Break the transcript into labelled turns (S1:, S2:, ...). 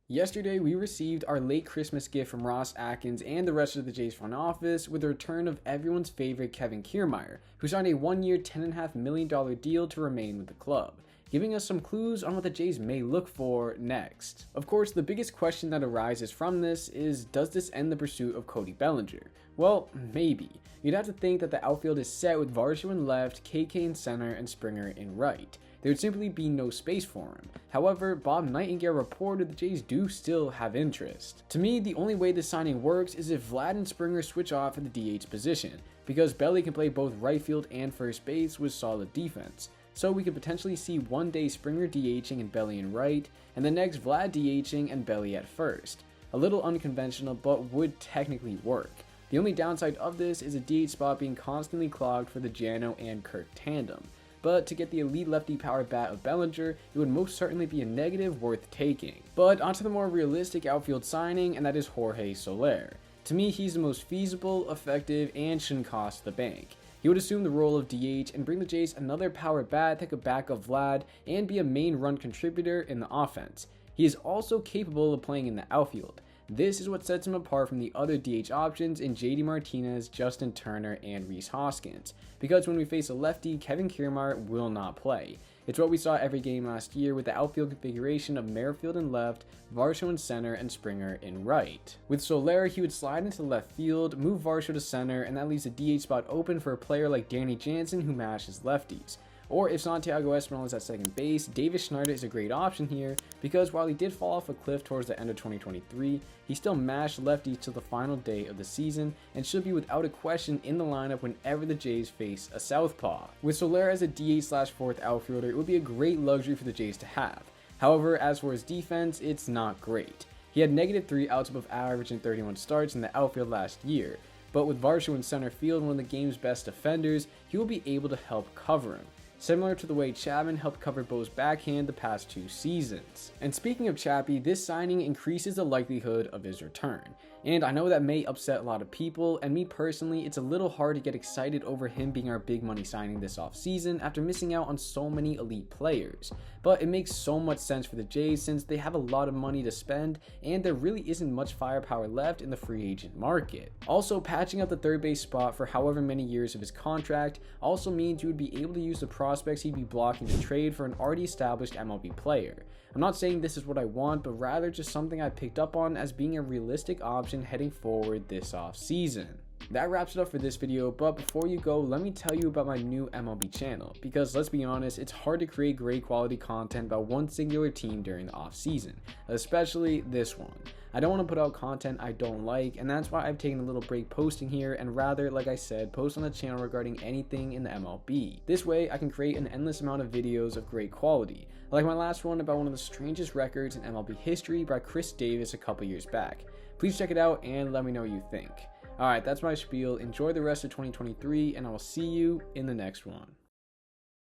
S1: Yesterday, we received our late Christmas gift from Ross Atkins and the rest of the Jays front office with the return of everyone's favorite Kevin Kiermaier, who signed a one-year $10.5 million deal to remain with the club, giving us some clues on what the Jays may look for next. Of course, the biggest question that arises from this is, does this end the pursuit of Cody Bellinger? Well, maybe. You'd have to think that the outfield is set with Varsho in left, KK in center, and Springer in right. There would simply be no space for him. However, Bob Nightingale reported the Jays do still have interest. To me, the only way this signing works is if Vlad and Springer switch off at the DH position, because Belly can play both right field and first base with solid defense. So we could potentially see one day Springer DHing and Belly in right, and the next Vlad DHing and Belly at first. A little unconventional, but would technically work. The only downside of this is a DH spot being constantly clogged for the Jano and Kirk tandem. But to get the elite lefty power bat of Bellinger, it would most certainly be a negative worth taking. But onto the more realistic outfield signing, and that is Jorge Soler. To me, he's the most feasible, effective, and shouldn't cost the bank. He would assume the role of DH and bring the Jays another power bat that could back up Vlad and be a main run contributor in the offense. He is also capable of playing in the outfield. This is what sets him apart from the other DH options in JD Martinez, Justin Turner, and Rhys Hoskins, because when we face a lefty, Kevin Kiermaier will not play. It's what we saw every game last year with the outfield configuration of Merrifield in left, Varsho in center, and Springer in right. With Soler, he would slide into left field, move Varsho to center, and that leaves a DH spot open for a player like Danny Jansen who mashes lefties. Or if Santiago Espinal is at second base, Davis Schneider is a great option here because while he did fall off a cliff towards the end of 2023, he still mashed lefties till the final day of the season and should be without a question in the lineup whenever the Jays face a southpaw. With Soler as a DH/4th outfielder, it would be a great luxury for the Jays to have. However, as for his defense, it's not great. He had -3 outs above average in 31 starts in the outfield last year, but with Varsho in center field, one of the game's best defenders, he will be able to help cover him, similar to the way Chapman helped cover Bo's backhand the past 2 seasons. And speaking of Chappy, this signing increases the likelihood of his return. And I know that may upset a lot of people, and me personally, it's a little hard to get excited over him being our big money signing this offseason after missing out on so many elite players. But it makes so much sense for the Jays since they have a lot of money to spend, and there really isn't much firepower left in the free agent market. Also, patching up the third base spot for however many years of his contract also means you would be able to use the prospects he'd be blocking to trade for an already established MLB player. I'm not saying this is what I want, but rather just something I picked up on as being a realistic option heading forward this offseason. That wraps it up for this video, but before you go, let me tell you about my new MLB channel, because let's be honest, it's hard to create great quality content about one singular team during the off season, especially this one. I don't want to put out content I don't like, and that's why I've taken a little break posting here and rather, like I said, post on the channel regarding anything in the MLB. This way, I can create an endless amount of videos of great quality, like my last one about one of the strangest records in MLB history by Chris Davis a couple years back. Please check it out and let me know what you think. Alright, that's my spiel. Enjoy the rest of 2023, and I will see you in the next one.